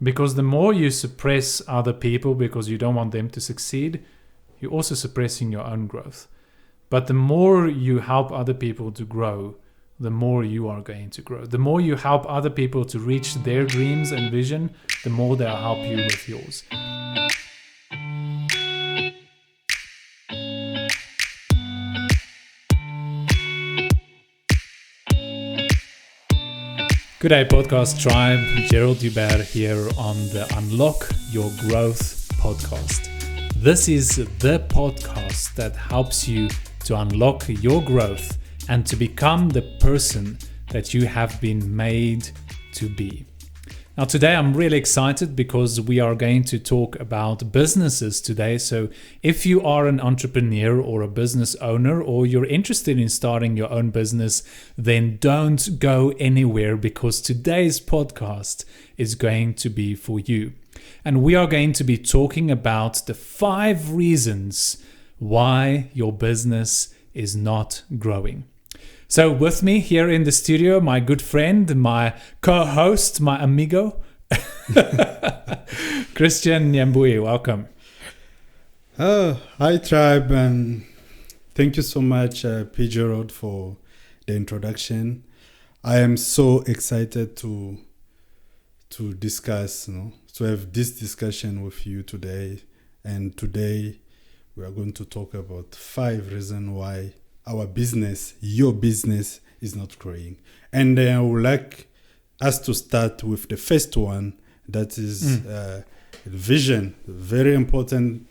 Because the more you suppress other people because you don't want them to succeed, you're also suppressing your own growth. But the more you help other people to grow, the more you are going to grow. The more you help other people to reach their dreams and vision, the more they'll help you with yours. Good day, podcast tribe. Gerald Dubert here on the Unlock Your Growth podcast. This is the podcast that helps you to unlock your growth and to become the person that you have been made to be. Now, today I'm really excited because we are going to talk about businesses today. So if you are an entrepreneur or a business owner, or you're interested in starting your own business, then don't go anywhere, because today's podcast is going to be for you. And we are going to be talking about the 5 reasons why your business is not growing. So with me here in the studio, my good friend, my co-host, my amigo, Christian Nyambui. Welcome. Hi, tribe, and thank you so much, P. Gerald, for the introduction. I am so excited to discuss, to have this discussion with you today. And today we are going to talk about 5 reasons why our business, your business, is not growing. And I would like us to start with the first one, that is vision. Very important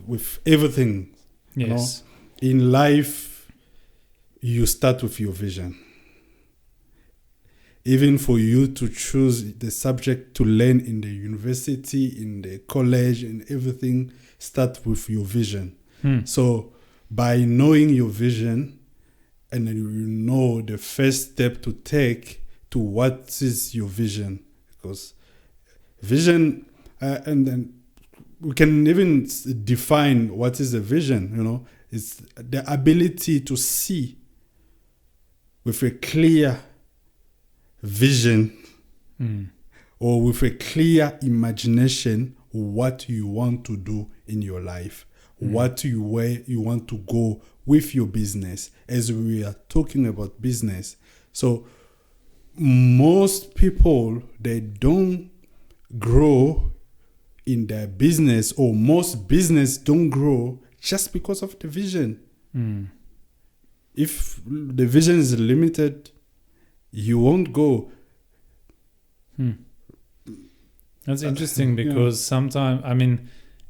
with everything. Yes. In life, you start with your vision. Even for you to choose the subject to learn in the university, in the college, and everything, start with your vision. So by knowing your vision, and then you know the first step to take to what is your vision. Because vision, and then we can even define what is a vision, it's the ability to see with a clear vision or with a clear imagination what you want to do in your life. Where you want to go with your business, as we are talking about business. So most people, they don't grow in their business, or most business don't grow just because of the vision. If the vision is limited, you won't go. That's interesting because sometimes,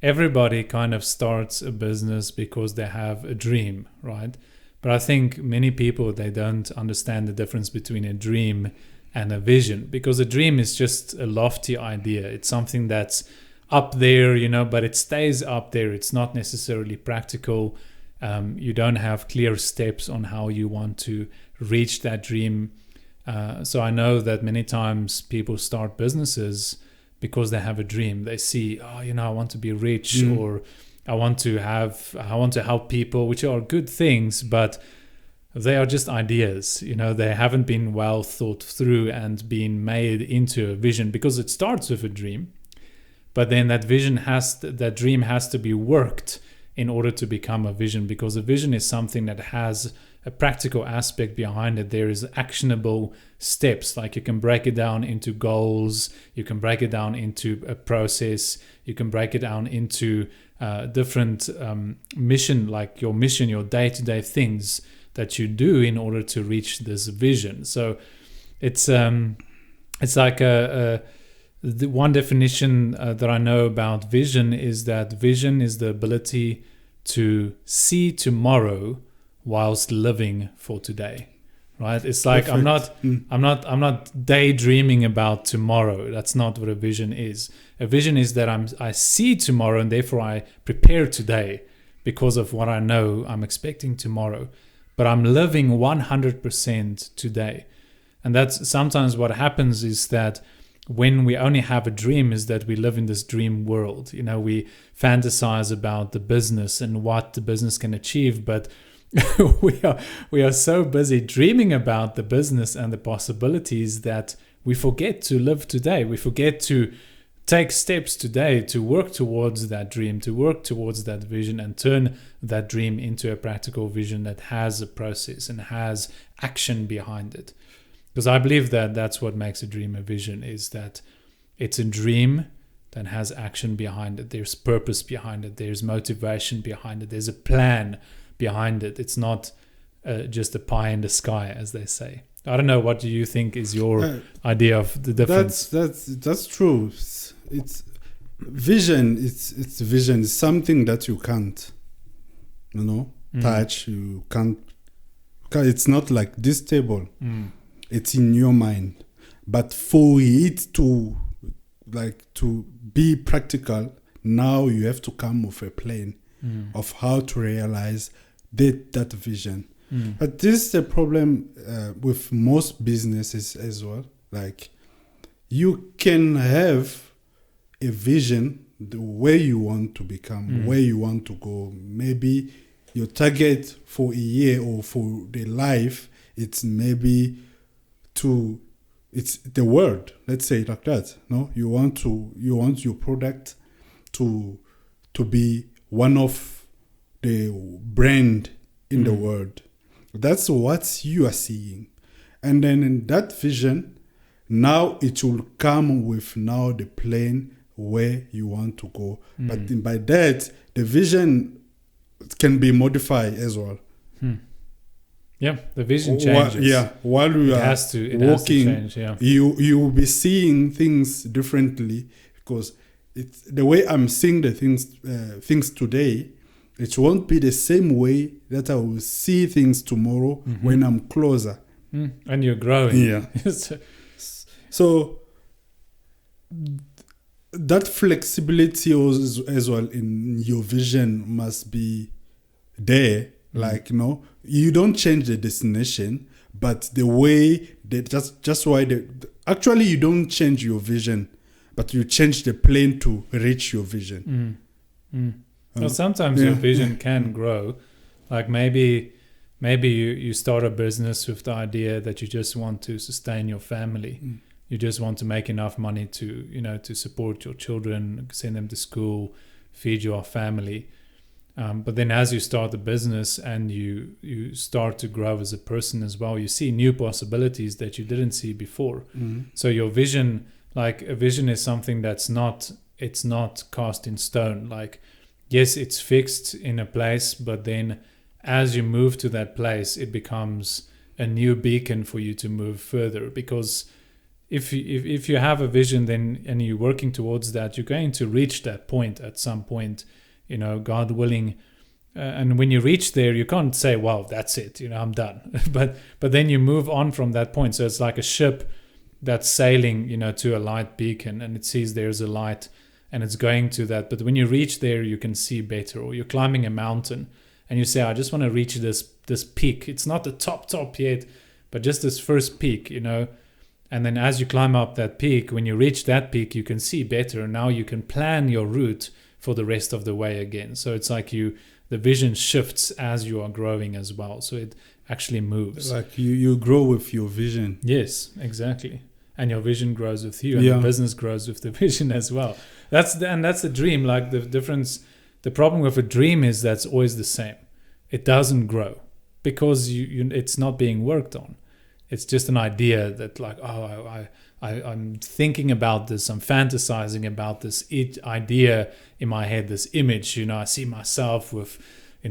everybody kind of starts a business because they have a dream, right? But I think many people, they don't understand the difference between a dream and a vision, because a dream is just a lofty idea. It's something that's up there, but it stays up there. It's not necessarily practical. You don't have clear steps on how you want to reach that dream. So I know that many times people start businesses because they have a dream. They see, I want to be rich, or I want to help people, which are good things, but they are just ideas. They haven't been well thought through and been made into a vision, because it starts with a dream, but then that dream has to be worked in order to become a vision, because a vision is something that has a practical aspect behind it. There is actionable steps, like you can break it down into goals, you can break it down into a process, you can break it down into different mission, like your mission, your day-to-day things that you do in order to reach this vision. So it's like the one definition that I know about vision is that vision is the ability to see tomorrow whilst living for today, right? It's like Perfect. I'm not daydreaming about tomorrow. That's not what a vision is. A vision is that I see tomorrow, and therefore I prepare today because of what I know I'm expecting tomorrow. But I'm living 100% today. And that's sometimes what happens, is that when we only have a dream, is that we live in this dream world. We fantasize about the business and what the business can achieve, but we are so busy dreaming about the business and the possibilities that we forget to live today. We forget to take steps today to work towards that dream, to work towards that vision, and turn that dream into a practical vision that has a process and has action behind it. Because I believe that that's what makes a dream a vision, is that it's a dream that has action behind it. There's purpose behind it. There's motivation behind it. There's a plan behind it. It's not just a pie in the sky, as they say. I don't know. What do you think is your idea of the difference? That's true. It's vision. It's vision. It's something that you can't, touch. You can't. It's not like this table. It's in your mind. But for it to be practical, now you have to come with a plan of how to realize that vision. But this is the problem with most businesses as well. Like, you can have a vision, where you want to become, where you want to go. Maybe your target for a year or for the life, it's maybe it's the world. Let's say it like that. No, you want your product to be one of the brand in the world. That's what you are seeing. And then in that vision, now it will come with now the plan where you want to go. But by that, the vision can be modified as well. Yeah, the vision changes. While you are walking, you will be seeing things differently, because it's the way I'm seeing the things today. It won't be the same way that I will see things tomorrow when I'm closer. And you're growing. Yeah. So that flexibility as well in your vision must be there. Like, you don't change the destination, but the way just why actually you don't change your vision, but you change the plan to reach your vision. Well, sometimes your vision can grow. Like maybe you start a business with the idea that you just want to sustain your family. You just want to make enough money to support your children, send them to school, feed your family. But then as you start the business and you start to grow as a person as well, you see new possibilities that you didn't see before. So your vision, like a vision, is something it's not cast in stone. Like, yes, it's fixed in a place, but then as you move to that place, it becomes a new beacon for you to move further. Because if you have a vision, then and you're working towards that, you're going to reach that point at some point, God willing. And when you reach there, you can't say, "Wow, that's it, I'm done." but then you move on from that point. So it's like a ship that's sailing, to a light beacon, and it sees there's a light. And it's going to that. But when you reach there, you can see better. Or you're climbing a mountain and you say, I just want to reach this peak. It's not the top yet, but just this first peak, And then as you climb up that peak, when you reach that peak, you can see better. Now you can plan your route for the rest of the way again. So it's like the vision shifts as you are growing as well. So it actually moves. Like you grow with your vision. Yes, exactly. And your vision grows with you, and the business grows with the vision as well. That's the dream. Like the problem with a dream is that's always the same. It doesn't grow because it's not being worked on. It's just an idea that like, I'm thinking about this, I'm fantasizing about this idea in my head, this image. I see myself with, a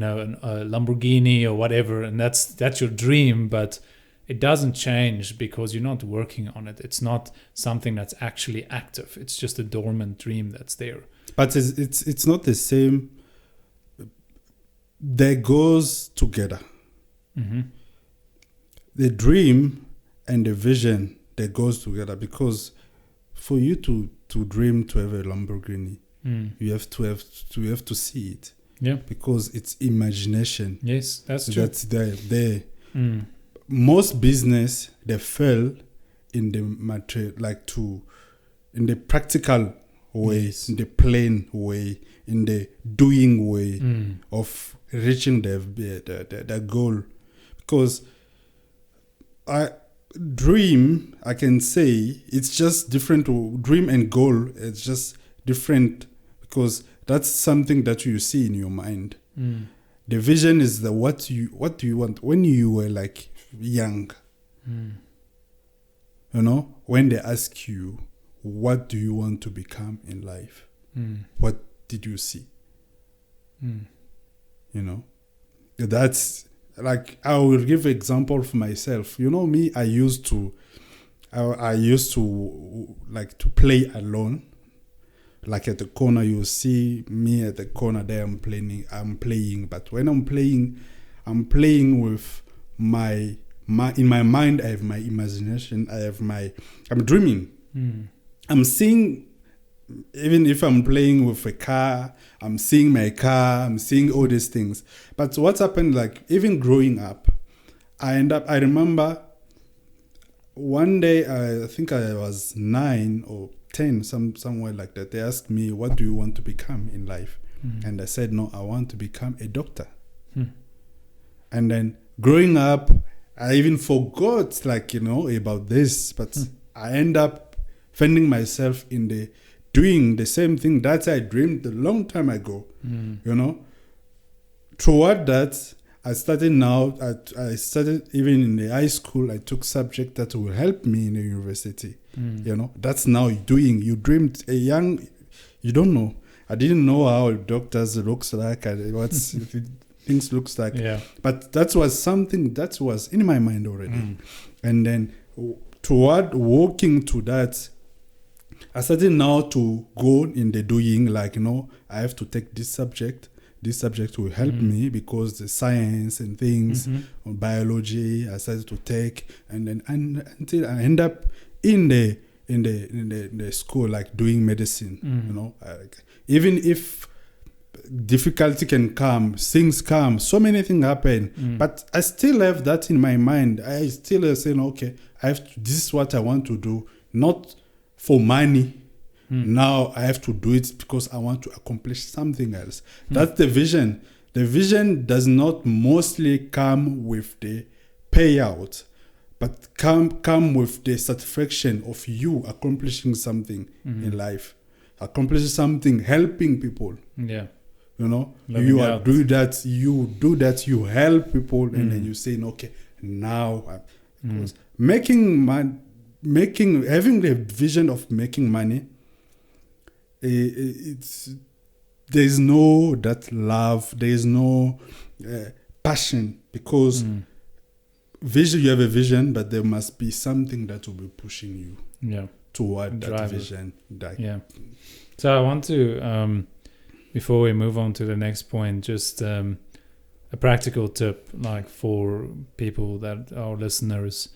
Lamborghini or whatever, and that's your dream, but it doesn't change because you're not working on it. It's not something that's actually active. It's just a dormant dream that's there. But it's not the same. They goes together. The dream and the vision, they goes together, because for you to dream to have a Lamborghini, you have to see it. Yeah. Because it's imagination. Yes, that's true. That's there. Most business, they fail in the material, in the practical way, in the plain way, in the doing way of reaching the goal. Because I can say it's just different. Dream and goal, it's just different, because that's something that you see in your mind. The vision is what do you want when you were like young. You know, when they ask you, what do you want to become in life? What did you see? You know, that's like, I will give an example for myself. You know, me, I used to like to play alone. Like at the corner, you see me at the corner there. I'm playing. But when I'm playing with my in my mind. I have my imagination. I'm dreaming. I'm seeing. Even if I'm playing with a car, I'm seeing my car. I'm seeing all these things. But what's happened? Like even growing up, I remember one day. I think I was 9 or 10, somewhere like that. They asked me, what do you want to become in life? And I said, no, I want to become a doctor. And then growing up, I even forgot, like, about this, but I end up finding myself doing the same thing that I dreamed a long time ago. Toward that, I started even in the high school. I took subject that will help me in the university. That's now you dreamed you don't know. I didn't know how doctors looks like and what things looks like. But that was something that was in my mind already. And then toward walking to that, I started now to go in the doing, like, I have to take this subject. This subject will help me because the science and things, on biology, I started to take, and then until I end up in the school, like doing medicine. Even if difficulty can come, things come, so many things happen, but I still have that in my mind. I still say, okay, this is what I want to do, not for money. Now I have to do it because I want to accomplish something else. That's the vision. The vision does not mostly come with the payout, but come with the satisfaction of you accomplishing something in life, accomplishing something, helping people. You do that, you help people, and then you say, okay, now having the vision of making money. There's no that love, there's no passion, because you have a vision, but there must be something that will be pushing you toward that vision. So I want to, before we move on to the next point, just a practical tip, like for people that are listeners.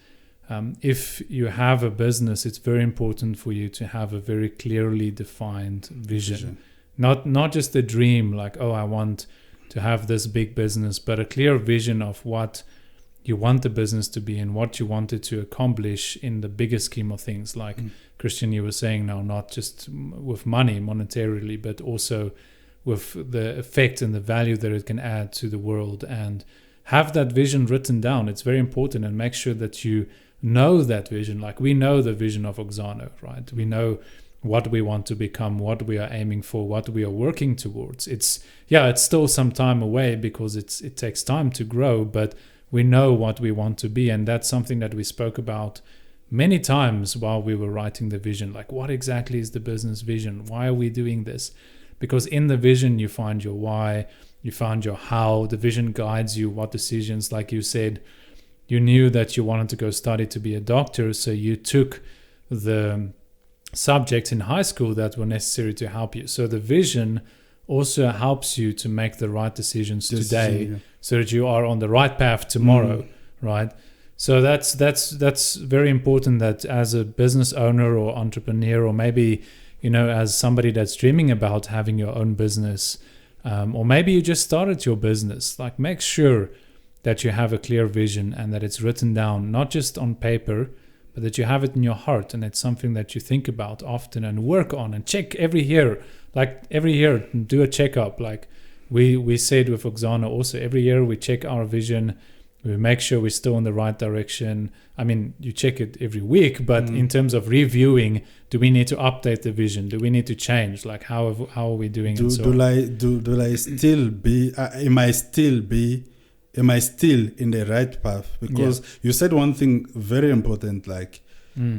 If you have a business, it's very important for you to have a very clearly defined vision. Not just a dream, like, I want to have this big business, but a clear vision of what you want the business to be and what you want it to accomplish in the bigger scheme of things. Like Christian, you were saying now, not just with money monetarily, but also with the effect and the value that it can add to the world. And have that vision written down. It's very important, and make sure that you know that vision. Like we know the vision of Oxano, right? We know what we want to become, what we are aiming for, what we are working towards. It's still some time away because it takes time to grow, but we know what we want to be. And that's something that we spoke about many times while we were writing the vision. Like, what exactly is the business vision? Why are we doing this? Because in the vision, you find your why, you find your how. The vision guides you what decisions, like you said, you knew that you wanted to go study to be a doctor, so you took the subjects in high school that were necessary to help you. So the vision also helps you to make the right decisions today, so that you are on the right path tomorrow, right? So that's very important, that as a business owner or entrepreneur, or maybe, as somebody that's dreaming about having your own business, or maybe you just started your business, like make sure that you have a clear vision and that it's written down, not just on paper, but that you have it in your heart, and it's something that you think about often and work on and check every year. Like every year, do a checkup. Like we said with Oxana also, every year we check our vision, We make sure we're still in the right direction. I mean, you check it every week, but in terms of reviewing, do we need to update the vision? Do we need to change? Like, how are we doing? Do I still be? Am I still in the right path? Because you said one thing very important, like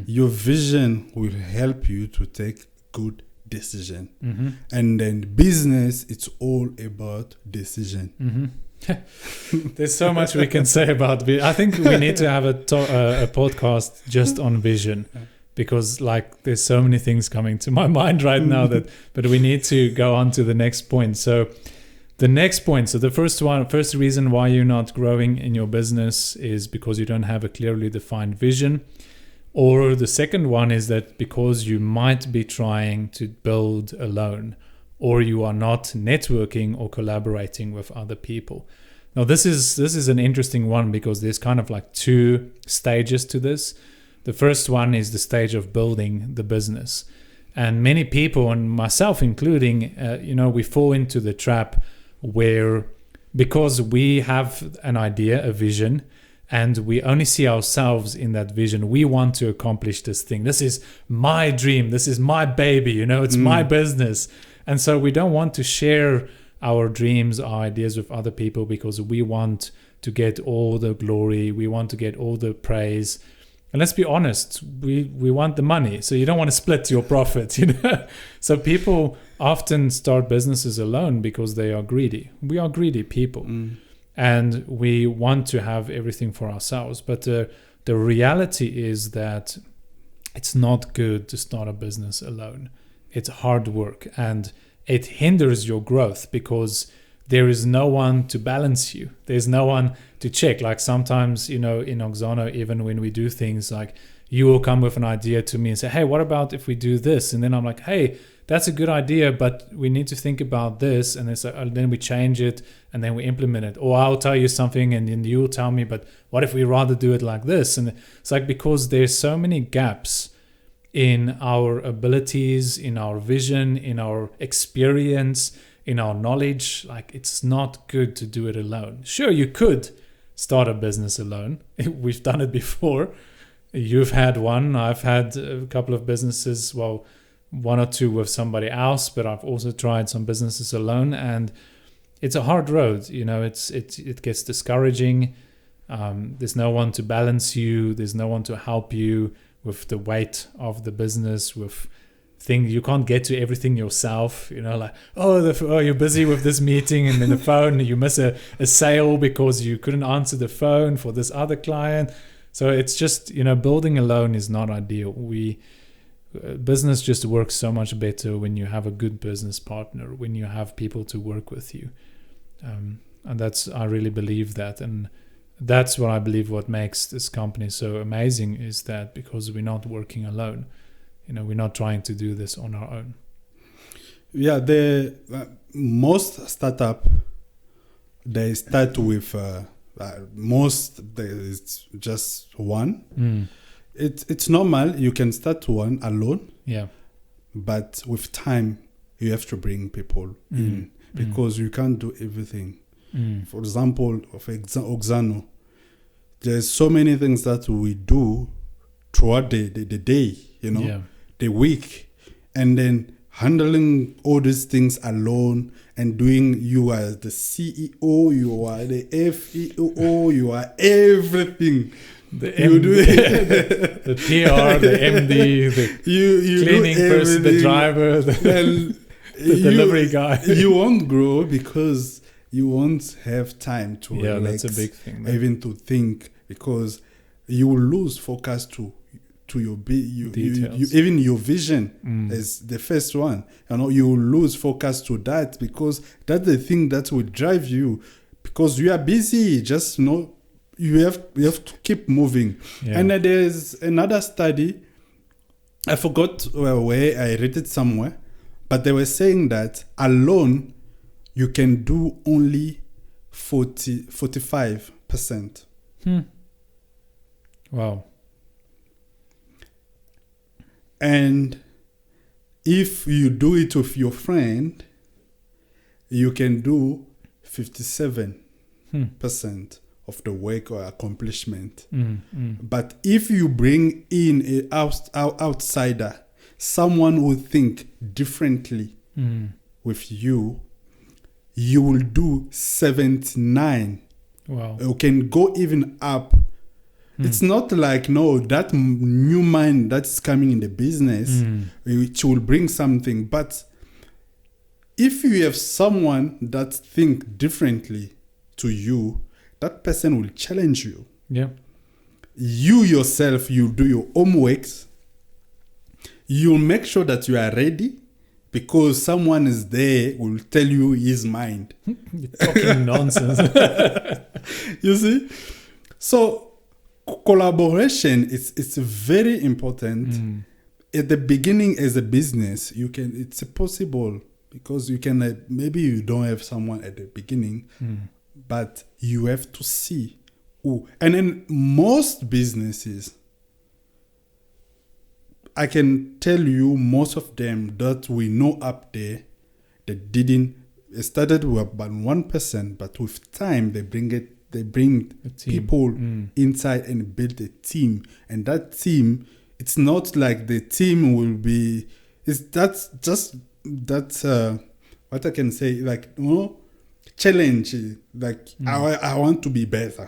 your vision will help you to take good decision. And then business, it's all about decision. There's so much we can say about I think we need to have a podcast just on vision, because like there's so many things coming to my mind right now but we need to go on to the next point. So the next point, so the first reason why you're not growing in your business is because you don't have a clearly defined vision. Or the second one is that because you might be trying to build alone, or you are not networking or collaborating with other people. Now, this is an interesting one, because there's kind of like two stages to this. The first one is the stage of building the business. And many people, and myself including, we fall into the trap where, because we have an idea, a vision, and we only see ourselves in that vision, we want to accomplish this thing. This is my dream. This is my baby. It's my business. And so we don't want to share our dreams, our ideas with other people, because we want to get all the glory. We want to get all the praise. And let's be honest, we want the money. So you don't want to split your profit. So people often start businesses alone because they are greedy. We are greedy people. And we want to have everything for ourselves. But the reality is that it's not good to start a business alone. It's hard work, and it hinders your growth because there is no one to balance you. There's no one to check. Like sometimes, in Oxano, even when we do things, like you will come with an idea to me and say, hey, what about if we do this? And then I'm like, hey, that's a good idea, but we need to think about this. And then we change it and then we implement it. Or I'll tell you something and then you'll tell me, but what if we rather do it like this? And it's like, because there's so many gaps in our abilities, in our vision, in our experience, in our knowledge. Like, it's not good to do it alone. Sure, you could start a business alone. We've done it before. You've had one. I've had a couple of businesses, well, one or two with somebody else, but I've also tried some businesses alone, and it's a hard road. It gets discouraging. There's no one to balance you. There's no one to help you with the weight of the business, with things you can't get to everything yourself. Like, you're busy with this meeting, and then the phone, you miss a sale because you couldn't answer the phone for this other client. So it's just, building alone is not ideal. Business just works so much better when you have a good business partner, when you have people to work with you. And I really believe that. And that's what I believe what makes this company so amazing, is that because we're not working alone. We're not trying to do this on our own. Yeah, most startup, they start with it's just one. It's normal. You can start one alone. Yeah. But with time, you have to bring people in, because you can't do everything. For example, of Oxano, there's so many things that we do throughout the day, the week, and then handling all these things alone and doing, you are the CEO, you are the FEO, you are everything. The PR, the MD, the cleaning person, the driver, the delivery guy. You won't grow because you won't have time to that's relax, a big thing, even to think, because you will lose focus to your even your vision is the first one. You will lose focus to that, because that's the thing that will drive you, because you are busy. Just you have to keep moving. Yeah. And there's another study, I forgot where I read it somewhere, but they were saying that alone you can do only 45%. Wow. And if you do it with your friend, you can do 57% of the work or accomplishment. Mm. But if you bring in an outsider, someone who think differently with you, you will do 79. Wow. You can go even up. It's not like, no, that new mind that's coming in the business, which will bring something. But if you have someone that think differently to you, that person will challenge you. Yeah. You yourself, you do your homeworks. You'll make sure that you are ready, because someone is there will tell you his mind. You're talking nonsense. You see? So collaboration it's very important. At the beginning as a business, it's possible, because you can maybe you don't have someone at the beginning, but you have to see who. And in most businesses, I can tell you most of them that we know up there, it started with about 1%, but with time they bring people inside and build a team. And that team, it's not like the team will be, what I can say, like, challenge. Like, I want to be better.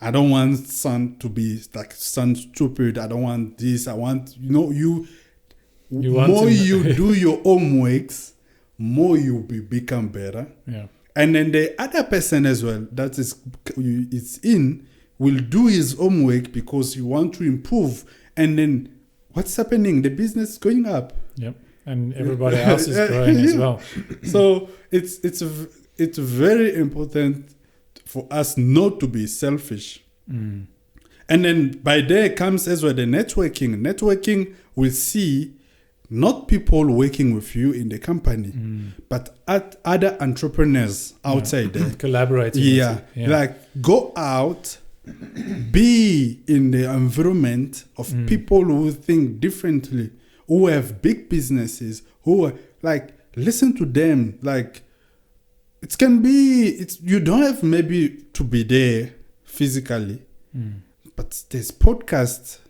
I don't want son to be like son stupid. I don't want this. I want, more you do your homeworks, more you become better. Yeah. And then the other person as well that will do his homework because you want to improve. And then what's happening? The business is going up. Yep. And everybody else is growing as well. So it's very important for us not to be selfish. And then by there comes as well the networking. Networking will see not people working with you in the company, but at other entrepreneurs outside there. Collaborating. Yeah. Like go out, be in the environment of people who think differently, who have big businesses, who are like, listen to them. Like, you don't have maybe to be there physically, but there's podcasts,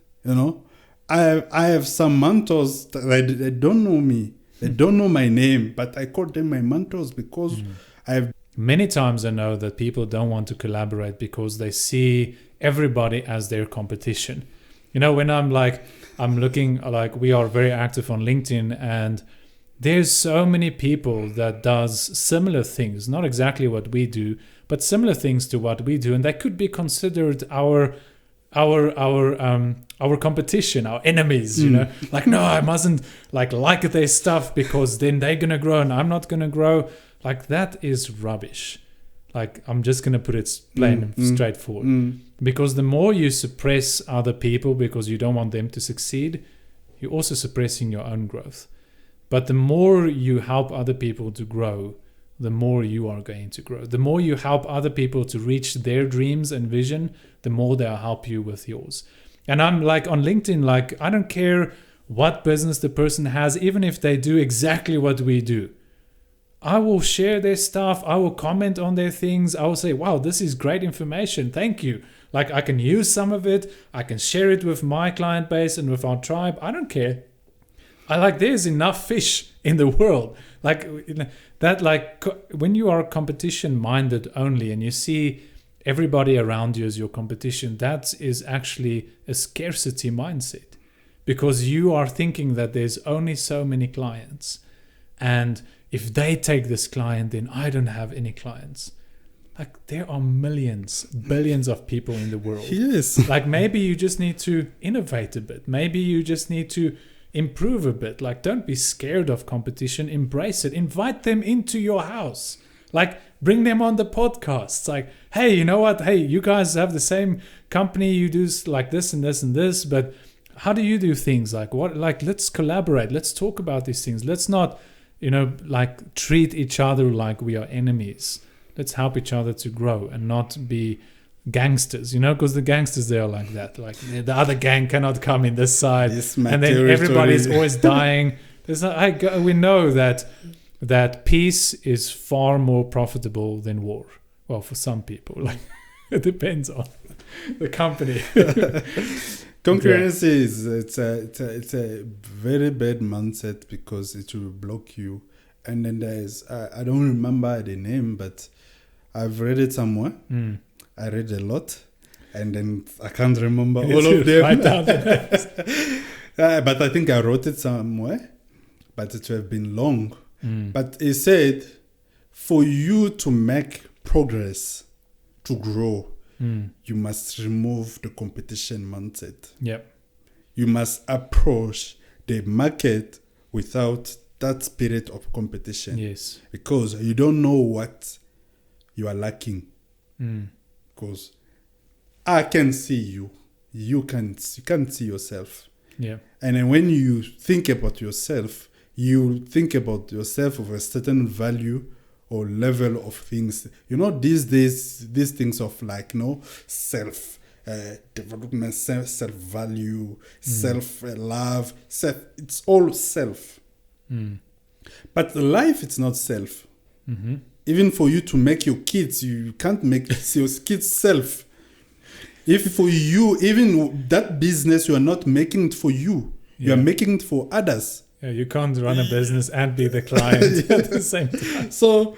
I have some mentors that they don't know me. They don't know my name, but I call them my mentors because I have... Many times I know that people don't want to collaborate because they see everybody as their competition. When I'm looking, like, we are very active on LinkedIn, and there's so many people that does similar things, not exactly what we do, but similar things to what we do, and they could be considered our competition, our enemies. Like, no, I mustn't like their stuff because then they're gonna grow and I'm not gonna grow. Like, that is rubbish. Like, I'm just gonna put it plain and straightforward. Because the more you suppress other people because you don't want them to succeed, you're also suppressing your own growth. But the more you help other people to grow, the more you are going to grow. The more you help other people to reach their dreams and vision, the more they'll help you with yours. And I'm like, on LinkedIn, like, I don't care what business the person has, even if they do exactly what we do. I will share their stuff. I will comment on their things. I will say, wow, this is great information. Thank you. Like, I can use some of it. I can share it with my client base and with our tribe. I don't care. There's enough fish in the world. When you are competition minded only and you see everybody around you as your competition, that is actually a scarcity mindset, because you are thinking that there's only so many clients, and if they take this client, then I don't have any clients. Like, there are millions, billions of people in the world. Yes. Like, maybe you just need to innovate a bit. Maybe you just need to improve a bit. Like, don't be scared of competition. Embrace it. Invite them into your house. Like, bring them on the podcasts. Like, hey, you know what? Hey, you guys have the same company. You do like this and this and this, but how do you do things? Like, what? Like, let's collaborate. Let's talk about these things. Let's not, treat each other like we are enemies. Let's help each other to grow and not be gangsters, because the gangsters, they are like that. Like, the other gang cannot come in this side, and then everybody's always dying. We know that peace is far more profitable than war. Well, for some people, It depends on the company. Concurrency is it's a very bad mindset because it will block you. And then there's I don't remember the name, but I've read it somewhere. I read a lot, and then I can't remember all of them. Write down the names. But I think I wrote it somewhere, but it would have been long. But it said, for you to make progress, to grow, you must remove the competition mindset. Yep. You must approach the market without that spirit of competition. Yes. Because you don't know what you are lacking. Because I can see you. You can't see yourself. Yeah. And then when you think about yourself, you think about yourself of a certain value or level of things. You know, these days, these things of like, self development, self-value, self-love, it's all self. But life, it's not self. Even for you to make your kids, you can't make your kids self. If for you, even that business, you are not making it for you. You are making it for others. Yeah, you can't run a business and be the client at the same time. So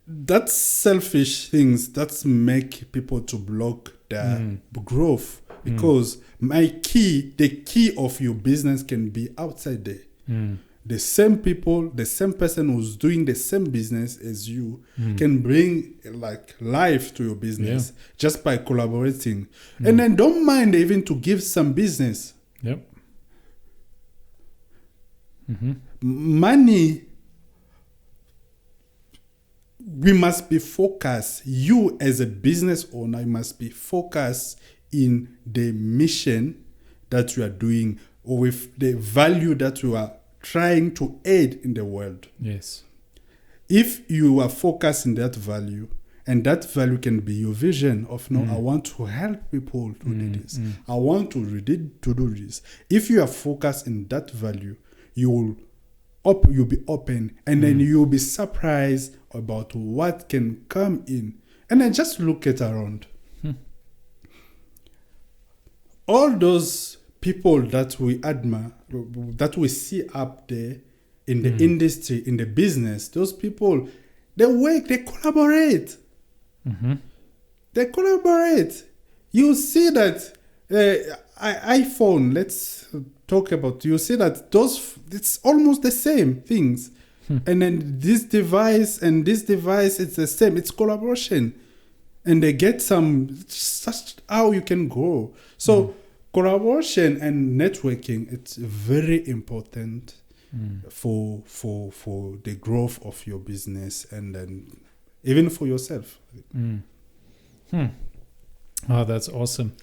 that's selfish things that make people to block their growth. Because the key of your business can be outside there. The same people, the same person who's doing the same business as you can bring like life to your business just by collaborating. And then don't mind even to give some business. Yep. Money, we must be focused. You as a business owner, you must be focused in the mission that you are doing or with the value that you are trying to aid in the world. Yes. If you are focused in that value, and that value can be your vision of, I want to help people to do this. I want to do this. If you are focused in that value, you'll be open, and then you'll be surprised about what can come in. And then just look at around. All those people that we admire, that we see up there in the industry, in the business, those people, they work, they collaborate. They collaborate. You see that iPhone, let's talk about, you see that it's almost the same things. And then this device and this device, it's the same. It's collaboration. And they get such how you can grow. So collaboration and networking, it's very important for the growth of your business and then even for yourself. Oh, that's awesome.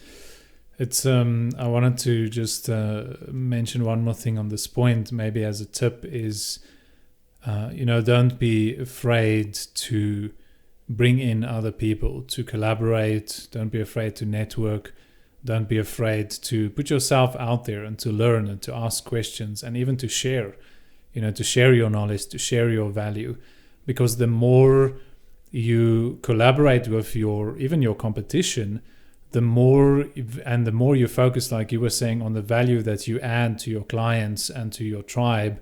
It's I wanted to just mention one more thing on this point, maybe as a tip is, don't be afraid to bring in other people, to collaborate. Don't be afraid to network. Don't be afraid to put yourself out there and to learn and to ask questions and even to share, to share your knowledge, to share your value. Because the more you collaborate with even your competition, the more you focus, like you were saying, on the value that you add to your clients and to your tribe,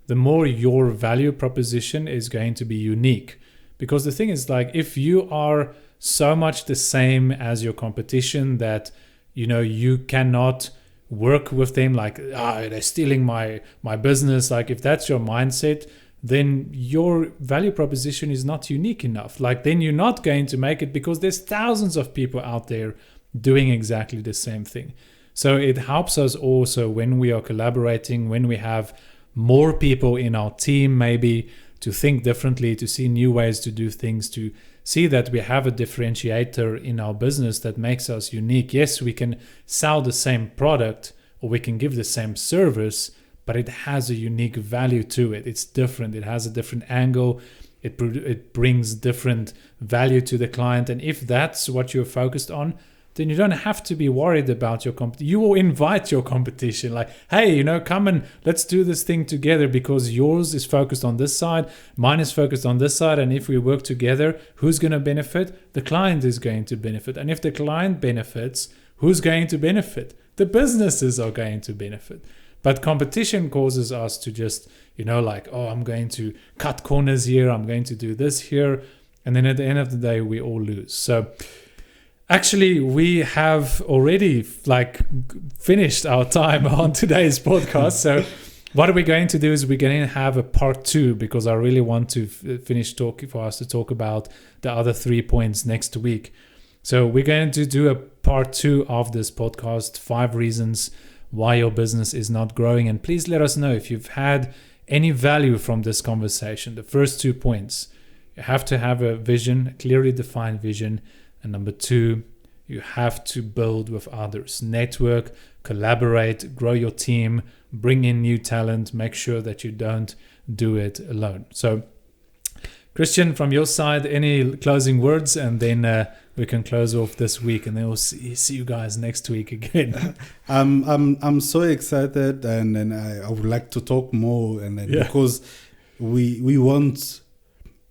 the more your value proposition is going to be unique. Because the thing is, like, if you are so much the same as your competition that you cannot work with them, like, they're stealing my business, like, if that's your mindset, then your value proposition is not unique enough. Like, then you're not going to make it, because there's thousands of people out there doing exactly the same thing. So it helps us also when we are collaborating, when we have more people in our team, maybe to think differently, to see new ways to do things, to see that we have a differentiator in our business that makes us unique. Yes, we can sell the same product or we can give the same service, but it has a unique value to it. It's different. It has a different angle. It brings different value to the client. And if that's what you're focused on, then you don't have to be worried about your competition. You will invite your competition, like, hey, come and let's do this thing together, because yours is focused on this side, mine is focused on this side, and if we work together, who's going to benefit? The client is going to benefit. And if the client benefits, who's going to benefit? The businesses are going to benefit. But competition causes us to just, I'm going to cut corners here, I'm going to do this here. And then at the end of the day, we all lose. So actually, we have already finished our time on today's podcast. So what we're going to do is we're going to have a part 2, because I really want to finish talking for us to talk about the other 3 points next week. So we're going to do a part 2 of this podcast, 5 reasons why your business is not growing. And please let us know if you've had any value from this conversation. The first 2 points, you have to have a vision, a clearly defined vision. And number 2, you have to build with others, network, collaborate, grow your team, bring in new talent, make sure that you don't do it alone. So Christian, from your side, any closing words? And then we can close off this week, and then we'll see you guys next week again. I'm so excited, and then I would like to talk more, and then because we want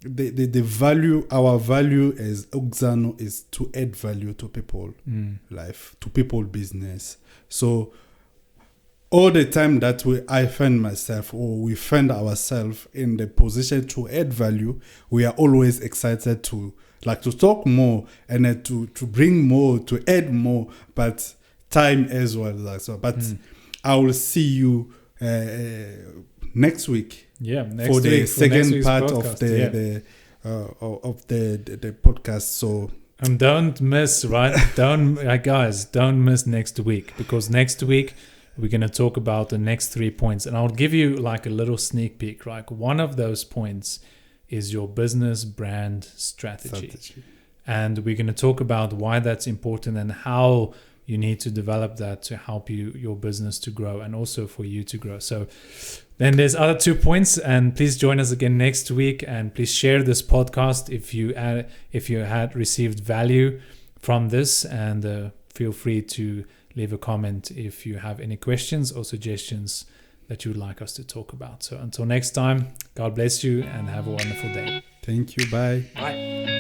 the value, our value as 𝐁𝐂𝐂𝐂𝐂 is to add value to people life, to people business. So all the time that I find myself, or we find ourselves in the position to add value, we are always excited to talk more, and to bring more, to add more, but time as well. But I will see you next week. Yeah, next for the week, second part podcast, of the podcast. So and don't miss, guys, don't miss next week, because next week we're going to talk about the next 3 points, and I'll give you a little sneak peek. One of those points is your business brand strategy. And we're going to talk about why that's important and how you need to develop that to help your business to grow, and also for you to grow. So then there's other 2 points, and please join us again next week, and please share this podcast if you had received value from this, and feel free to leave a comment if you have any questions or suggestions that you would like us to talk about. So until next time, God bless you and have a wonderful day. Thank you. Bye. Bye.